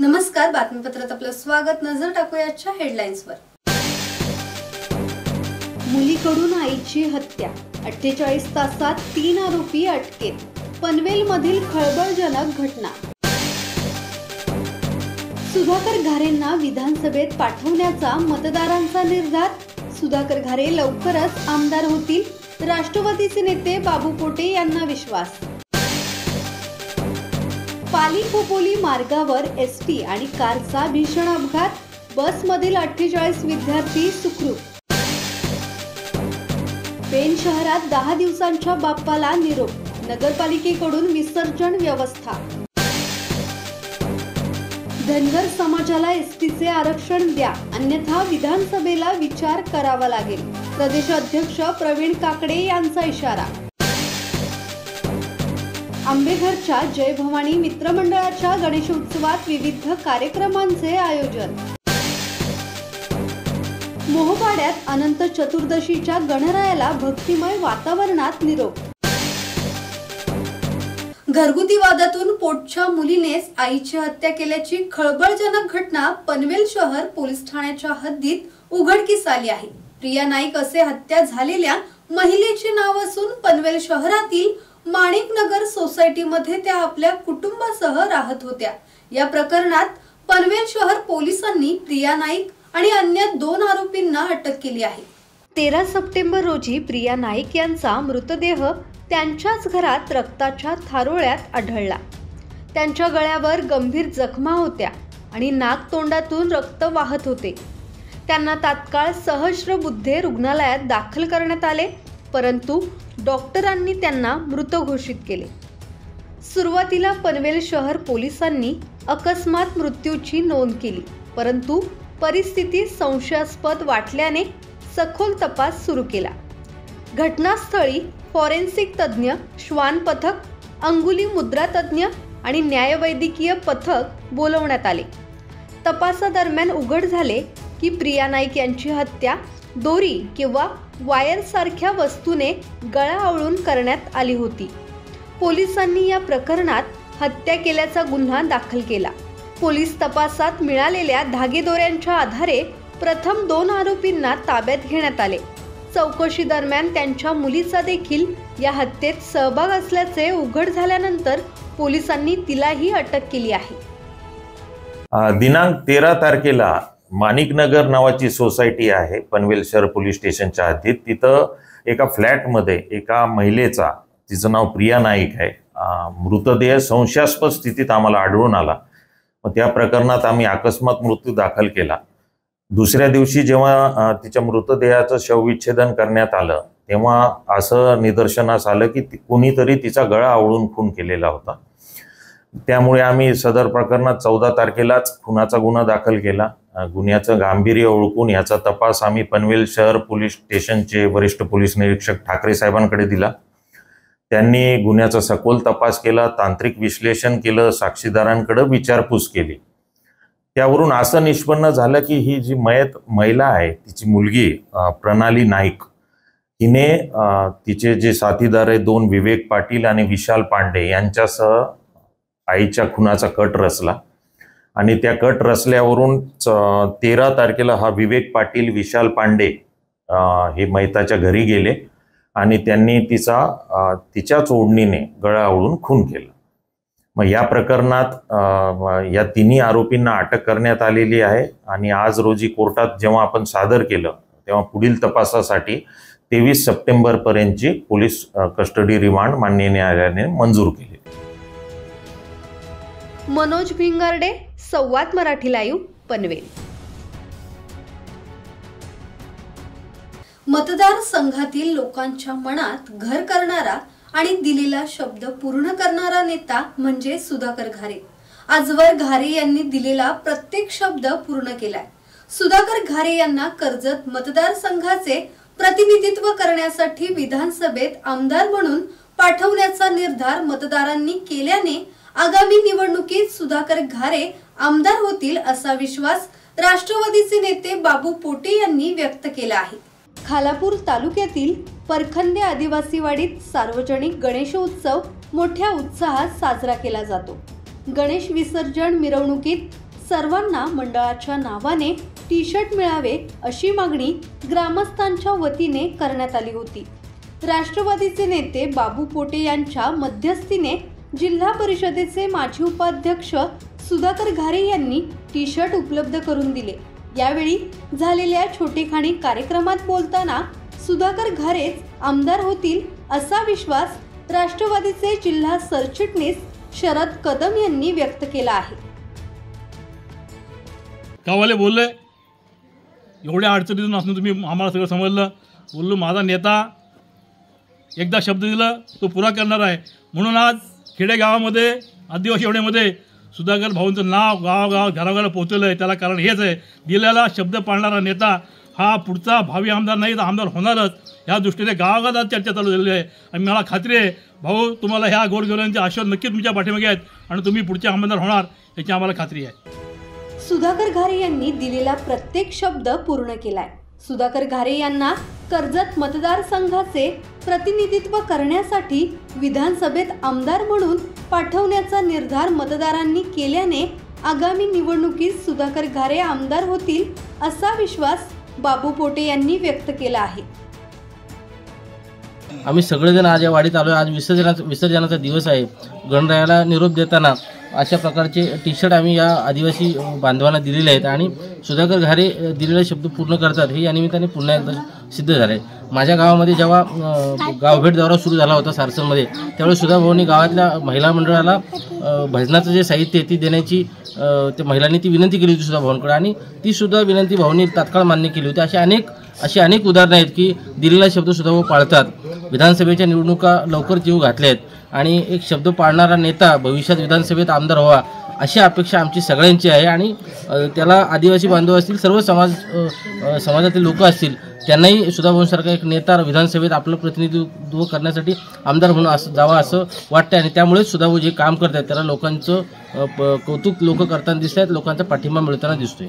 नमस्कार, बातमीपत्रात आपलं स्वागत। नजर टाकूया आजच्या हेडलाईन्सवर। मुलीकडून आईची हत्या, 48 तासात 3 आरोपी अटकेत। पनवेलमधील खळबळजनक घटना। सुधाकर घारेंना विधानसभेत पाठवण्याचा मतदारांचा निर्धार। सुधाकर घारे लवकरच आमदार होतील, राष्ट्रवादीचे नेते बाबू पोटे यांना विश्वास। पाली खोपोली मार्गावर एसटी आणि कारचा भीषण अपघात, बसमधील 48 विद्यार्थी सुखरूप। पेण शहरात 10 दिवसांच्या बाप्पाला निरोप, नगरपालिकेकडून विसर्जन व्यवस्था। धनगर समाजाला एसटीचे आरक्षण द्या, अन्यथा विधानसभेला विचार करावा लागेल, प्रदेशाध्यक्ष प्रवीण काकडे यांचा इशारा। आंबेघरच्या जय भवानी मित्रमंडळाच्या गणेशोत्सवात विविध कार्यक्रमांचे आयोजन। मोहपाड्यात अनंत चतुर्दशीच्या गणरायाला भक्तिमय वातावरणात निरोप। घरगुती वादातून पोटच्या मुलीनेच आईची हत्या केल्याची खळबळजनक घटना पनवेल शहर पोलीस ठाण्याच्या हद्दीत उघडकीस आली आहे। प्रिया नाईक असे हत्या झालेल्या महिलेचे नाव असून पनवेल शहरातील माणिकनगर सोसायटीमध्ये त्या आपल्या कुटुंबासह राहत होत्या। या प्रकरणात पनवेल शहर पोलिसांनी प्रिया नाईक आणि अन्य 2 आरोपींना अटक केली आहे। 13 सप्टेंबर रोजी प्रिया नाईक यांचा मृतदेह त्यांच्याच घरात रक्ताच्या थारोळ्यात आढळला। त्यांच्या गळ्यावर गंभीर जखमा होत्या आणि नाक तोंडातून रक्त वाहत होते। त्यांना तात्काळ सहस्रबुद्धे रुग्णालयात दाखल करण्यात आले, परंतु डॉक्टरांनी त्यांना मृत घोषित केले। सुरुवातीला पनवेल शहर पोलिसांनी अकस्मात मृत्यूची नोंद केली, परंतु परिस्थिती संशयास्पद वाटल्याने सखोल तपास सुरू केला। घटनास्थळी फॉरेन्सिक तज्ज्ञ, श्वान पथक, अंगुली मुद्रा तज्ज्ञ आणि न्यायवैद्यकीय पथक बोलवण्यात आले। तपासादरम्यान उघड झाले की प्रिया नाईक यांची हत्या दोरी किंवा वायर सारख्या वस्तूने गळा आवळून करण्यात आली होती। पोलिसांनी या प्रकरणात हत्या केल्याचा गुन्हा दाखल केला। पोलीस तपासात मिळालेल्या धागेदोऱ्यांच्या आधारे प्रथम 2 आरोपींना ताब्यात घेण्यात आले। चौकशी दरम्यान त्यांच्या मुलीचा देखील या हत्येत सहभाग असल्याचे उघड झाल्यानंतर पोलिसांनी तिलाही अटक केली आहे। दिनांक 13 तारखेला माणिकनगर नावाची सोसायटी आहे पनवेल शहर पोलीस स्टेशनच्या हद्दीत। तिथं एका फ्लॅटमध्ये एका महिलेचा, तिचं नाव प्रिया नाईक आहे, मृतदेह संशयास्पद स्थितीत आम्हाला आढळून आला। मग त्या प्रकरणात आम्ही अकस्मात मृत्यू दाखल केला। दुसऱ्या दिवशी जेव्हा तिच्या मृतदेहाचं शवविच्छेदन करण्यात आलं, तेव्हा असं निदर्शनास आलं की कोणीतरी तिचा गळा आवळून खून केलेला होता। त्यामुळे आम्ही सदर प्रकरणात 14 तारखेलाच खुनाचा गुन्हा दाखल केला। गुन्ह्याचं गांभीर्य ओळखून याचा तपास आम्ही पनवेल शहर पोलीस स्टेशनचे वरिष्ठ पोलीस निरीक्षक ठाकरे साहेबांकडे दिला। त्यांनी गुन्ह्याचा सखोल तपास केला, तांत्रिक विश्लेषण केलं, साक्षीदारांकडे विचारपूस केली। त्यावरून असं निष्पन्न झालं की ही जी महिला आहे, तिची मुलगी प्रणाली नाईक, हिने तिचे जे साथीदार आहे 2 विवेक पाटील आणि विशाल पांडे यांच्यासह आईच्या खुनाचा कट रचला आणि त्या कट रचल्यावरून 13 तारखेला हा विवेक पाटील, विशाल पांडे हे मैताच्या घरी गेले आणि त्यांनी तिच्याच ओढणीने गळा आवळून खून केला। मग या प्रकरणात या 3 आरोपींना अटक करण्यात आलेली आहे आणि आज रोजी कोर्टात जेव्हा आपण सादर केलं तेव्हा पुढील तपासासाठी 23 सप्टेंबर पर्यंतची पोलीस कस्टडी रिमांड माननीय न्यायालयाने मंजूर केली। मनोज भिंगारडे, संवाद मराठी लाईव्ह, पनवेल। मतदारसंघातील लोकांच्या मनात घर करणारा आणि दिलेला शब्द पूर्ण करणारा नेता म्हणजे सुधाकर घारे। आजवर घारे यांनी दिलेला प्रत्येक शब्द पूर्ण केलाय। सुधाकर घारे यांना कर्जत मतदारसंघाचे प्रतिनिधित्व करण्यासाठी विधानसभेत आमदार म्हणून पाठवण्याचा निर्धार मतदारांनी केल्याने आगामी निवडणुकीत सुधाकर घारे आमदार होतील असा विश्वास राष्ट्रवादीचे नेते बाबू पोटे यांनी व्यक्त केला आहे। खालापूर तालुक्यातील परखंदे आदिवासीवाडीत सार्वजनिक गणेशोत्सव मोठ्या उत्साहात साजरा केला जातो। गणेश विसर्जन मिरवणुकीत सर्वांना मंडळाच्या नावाने टी शर्ट मिळावे अशी मागणी ग्रामस्थांच्या वतीने करण्यात आली होती। राष्ट्रवादीचे नेते बाबू पोटे यांच्या मध्यस्थीने जिल्हा परिषदेचे माजी उपाध्यक्ष सुधाकर घारे यांनी टी शर्ट उपलब्ध करून दिले। यावेळी झालेल्या छोटेखानी कार्यक्रमात बोलताना सुधाकर घारेच आमदार होतील असा विश्वास राष्ट्रवादीचे जिल्हा सरचिटणीस शरद कदम यांनी व्यक्त केला आहे। गावाले बोलले एवढ्या अडचणीतून असून तुम्ही आम्हाला सगळं समजलं, बोललो माझा नेता एकदा शब्द दिला तो पुरा करणार आहे, म्हणून आज खेडेगावामध्ये आदिवासी एवढ्यामध्ये सुधाकर भाऊंचं नाव गावागाव घराघराला पोहोचवलं आहे। त्याला कारण हेच आहे, दिलेला शब्द पाळणारा नेता हा पुढचा भावी आमदार नाही तर आमदार होणारच, ह्या दृष्टीने गावागावात चर्चा चालू झालेली आहे। आणि मला खात्री आहे भाऊ तुम्हाला ह्या गोरगरिबांचे आशीर्वाद नक्कीच तुमच्या पाठीमागे आहेत आणि तुम्ही पुढचे आमदार होणार याची आम्हाला खात्री आहे। सुधाकर घारे यांनी दिलेला प्रत्येक शब्द पूर्ण केलाय। सुधाकर घारे यांना कर्जत मतदारसंघाचे प्रतिनिधित्व करण्यासाठी विधानसभेत आमदार म्हणून पाठवण्याचा निर्धार मतदारांनी केल्याने आगामी निवडणुकीत सुधाकर घारे आमदार होतील असा विश्वास बाबू पोटे यांनी व्यक्त केला आहे। आम्ही सगळेजण आज या वाडीत आलो। आज विसर्जनाचा दिवस आहे। गणरायाला निरोप देताना अशा प्रकारचे टी शर्ट आम्ही या आदिवासी बांधवांना दिलेले आहेत आणि सुधाकर घारे दिलेले शब्द पूर्ण करतात हे या निमित्ताने पुन्हा एकदा सिद्ध झाले। माझ्या गावामध्ये जेव्हा गावभेट दौरा सुरू झाला होता सारसनमध्ये, त्यावेळेस सुधा भाऊंनी गावातल्या महिला मंडळाला भजनाचं जे साहित्य आहे ती देण्याची त्या महिलांनी ती विनंती केली होती सुधा भाऊंकडे आणि ती सुद्धा विनंती भाऊंनी तात्काळ मान्य केली होती। अशी अनेक उदाहरणं आहेत की दिलेला शब्द सुद्धा भाऊ पाळतात। विधानसभेच्या निवडणुका लवकर जीव घातल्या आहेत आणि एक शब्द पाळणारा नेता भविष्यात विधानसभेत आमदार व्हावा अशी अपेक्षा आमची सगळ्यांची आहे आणि त्याला आदिवासी बांधव असतील, सर्व समाजातील लोक असतील, त्यांनाही सुधा भाऊंसारखा एक नेता विधानसभेत आपलं प्रतिनिधित्व करण्यासाठी आमदार म्हणून जावा असं वाटतं आणि त्यामुळेच सुधा भाऊ जे काम करत आहेत त्याला लोकांचं कौतुक लोक करताना दिसत आहेत, लोकांचा पाठिंबा मिळताना दिसतोय।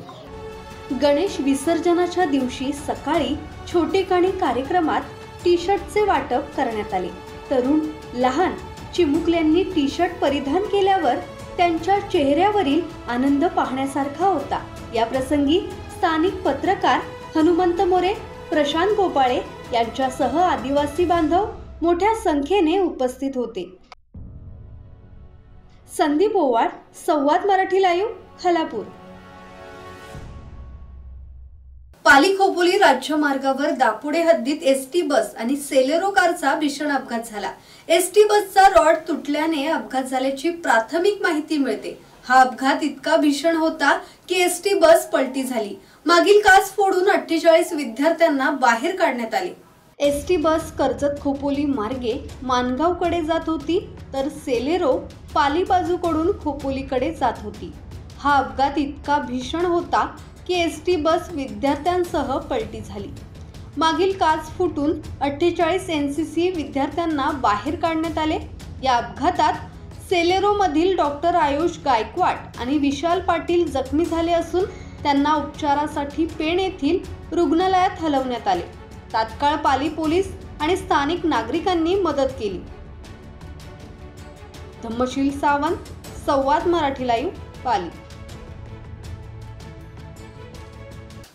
गणेश विसर्जनाच्या दिवशी सकाळी छोटेखानी कार्यक्रमात टी शर्टचे वाटप करण्यात आले। तरुण लहान चिमुकल्यांनी टी शर्ट परिधान केल्यावर त्यांच्या चेहऱ्यावरील आनंद पाहण्यासारखा होता। या प्रसंगी स्थानिक पत्रकार हनुमंत मोरे, प्रशांत गोपाळे यांच्यासह आदिवासी बांधव मोठ्या संख्येने उपस्थित होते। संदीप ओवाळ, संवाद मराठी लाईव्ह, खालापूर। पाली खोपोली राज्य मार्गावर दापुडे हद्दीत एसटी बस आणि सेलेरो कारचा भीषण अपघात झाला। एसटी बसचा रॉड तुटल्याने अपघात झाल्याची प्राथमिक माहिती मिळते। हा अपघात इतका भीषण होता की एसटी बस पलटी झाली। मागील काच फोडून 48 विद्यार्थ्यांना बाहेर काढण्यात आले। एसटी बस कर्जत खोपोली मार्गे मानगावकडे जात होती तर सेलेरो पाली बाजूकडून खोपोलीकडे जात होती। हा अपघात इतका भीषण होता की एसटी बस विद्यार्थ्यांसह पलटी झाली। मागील काच फुटून 48 एनसीसी विद्यार्थ्यांना बाहेर काढण्यात आले। या अपघातात सेलेरो मधील डॉक्टर आयुष गायकवाड आणि विशाल पाटील जखमी झाले असून त्यांना उपचारासाठी पेण येथील रुग्णालयात हलवण्यात आले। तात्काळ पाली पोलीस आणि स्थानिक नागरिकांनी मदत केली। धम्मशील सावंत, संवाद मराठी लाईव्ह, पाली।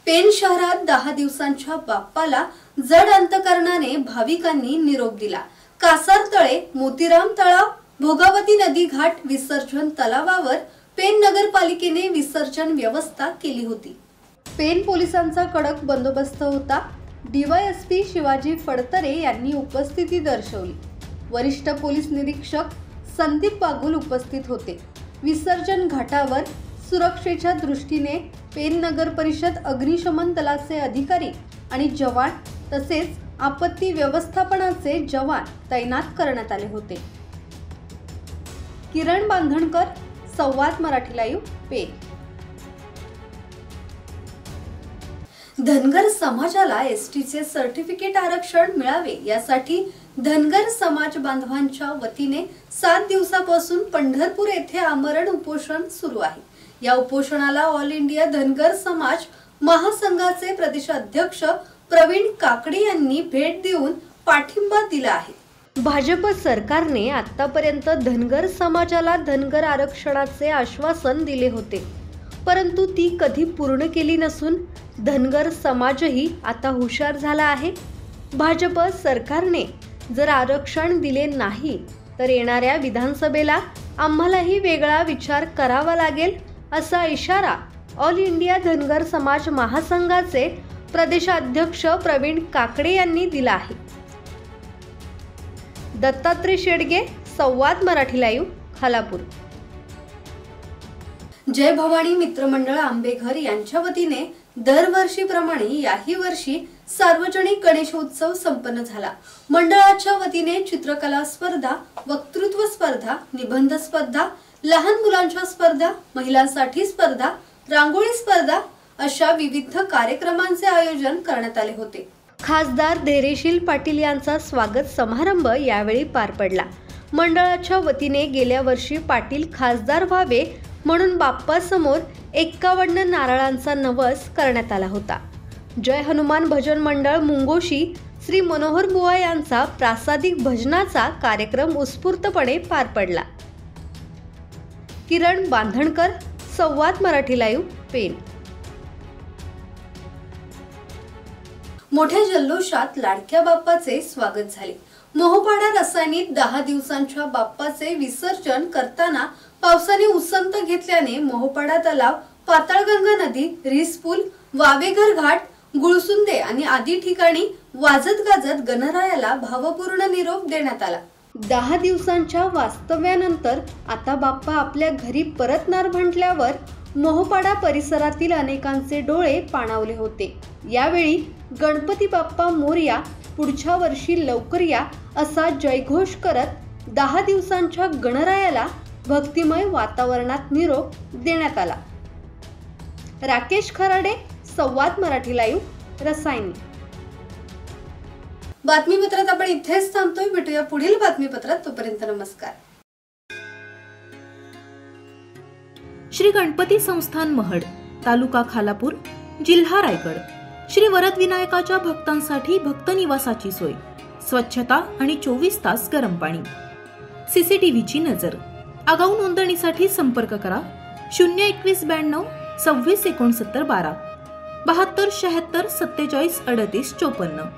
पेण शहरात 10 दिवसांच्या बाप्पाला जड अंतकरणाने भाविकांनी निरोप दिला। कासार तळे, मोतीराम तळाव, भोगावती नदी घाट विसर्जन तलावावर पेण नगरपालिकेने विसर्जन व्यवस्था केली होती। पेण पोलिसांचा कडक बंदोबस्त होता। डीवायएसपी शिवाजी फडतरे यांनी उपस्थिती दर्शवली। वरिष्ठ पोलीस निरीक्षक संदीप बागुल उपस्थित होते। विसर्जन घाटावर सुरक्षेच्या दृष्टीने पेण नगर परिषद अग्निशमन दलाचे अधिकारी आणि जवान तसेच आपत्ती व्यवस्थापनाचे जवान तैनात करण्यात आले होते। किरण बांधणकर, संवाद मराठी लाईव्ह, पेण। धनगर समाजाला एसटीचे सर्टिफिकेट आरक्षण मिळावे यासाठी धनगर समाज बांधवांच्या वतीने 7 दिवसापासून पंढरपूर येथे आमरण उपोषण सुरू आहे। या उपोषणाला ऑल इंडिया धनगर समाज महासंघाचे प्रदेशाध्यक्ष प्रवीण काकडे यांनी भेट देऊन पाठिंबा दिला आहे। भाजप सरकारने आतापर्यंत धनगर समाजाला धनगर आरक्षणाचे आश्वासन दिले होते। परंतु ती कधी पूर्ण केली नसून धनगर समाजही आता हुशार झाला आहे. भाजप सरकारने जर आरक्षण दिले नाही तर येणाऱ्या विधानसभेला आम्हालाही वेगळा विचार करावा लागेल, असा इशारा ऑल इंडिया धनगर समाज महासंघाचे प्रदेशाध्यक्ष प्रवीण काकडे यांनी दिला आहे. दत्तात्रय शेडगे, संवाद मराठी लाईव्ह, खालापूर. जय भवानी मित्रमंडळ आंबेघर यांच्या वतीने दरवर्षीप्रमाणे याही वर्षी सार्वजनिक गणेशोत्सव संपन्न झाला. मंडळाच्या वतीने चित्रकला स्पर्धा, वक्तृत्व स्पर्धा, निबंध स्पर्धा, लहान मुलांच्या स्पर्धा, महिलांसाठी स्पर्धा, रांगोळी स्पर्धा अशा विविध कार्यक्रमांचे आयोजन करण्यात आले होते. खासदार धैर्यशील पाटील यांचा स्वागत समारंभ यावेळी पार पडला. मंडळाच्या वतीने गेल्या वर्षी पाटील खासदार व्हावे म्हणून बाप्पासमोर 51 नारळांचा नवस करण्यात आला होता. जय हनुमान भजन मंडळ मुंगोशी श्री मनोहर बुवा यांचा प्रासादिक भजनाचा कार्यक्रम उत्स्फूर्तपणे पार पडला. किरण बांधणकर, संवाद मराठी लाईव्ह, पेन. मोठ्या जल्लोषात लाडक्या बाप्पाचे स्वागत झाले. मोहोपाडा रसायनीत 10 दिवसांच्या बाप्पाचे विसर्जन करताना पावसाने उसंत घेतल्याने मोहोपाडा तलाव, पाताळगंगा नदी, रिस पूल, वावेघर घाट, गुळसुंदे आणि आदी ठिकाणी वाजत गाजत गणरायाला भावपूर्ण निरोप देण्यात आला. 10 दिवसांच्या वास्तव्यानंतर आता बाप्पा आपल्या घरी परतणार म्हटल्यावर मोहोपाडा परिसरातील अनेकांचे डोळे पाणावले होते. यावेळी गणपती बाप्पा मोरया, पुढच्या वर्षी लवकर या असा जयघोष करत 10 दिवसांच्या गणरायाला भक्तिमय वातावरणात निरोप देण्यात आला. राकेश खराडे, संवाद मराठी लाईव्ह, रसायनी. बातमीपत्रात आपण इथेच थांबतोय. भेटूया पुढील बातमीपत्रात. तोपर्यंत नमस्कार. श्री गणपती संस्थान महड, तालुका खालापूर, जिल्हा रायगड. श्री वरद विनायकाच्या भक्तांसाठी भक्त निवासाची सोय, स्वच्छता आणि 24 तास गरम पाणी, सीसीटीव्हीची नजर. आगाऊ नोंदणीसाठी संपर्क करा 02192 26 69 12 72 76 47 38 54.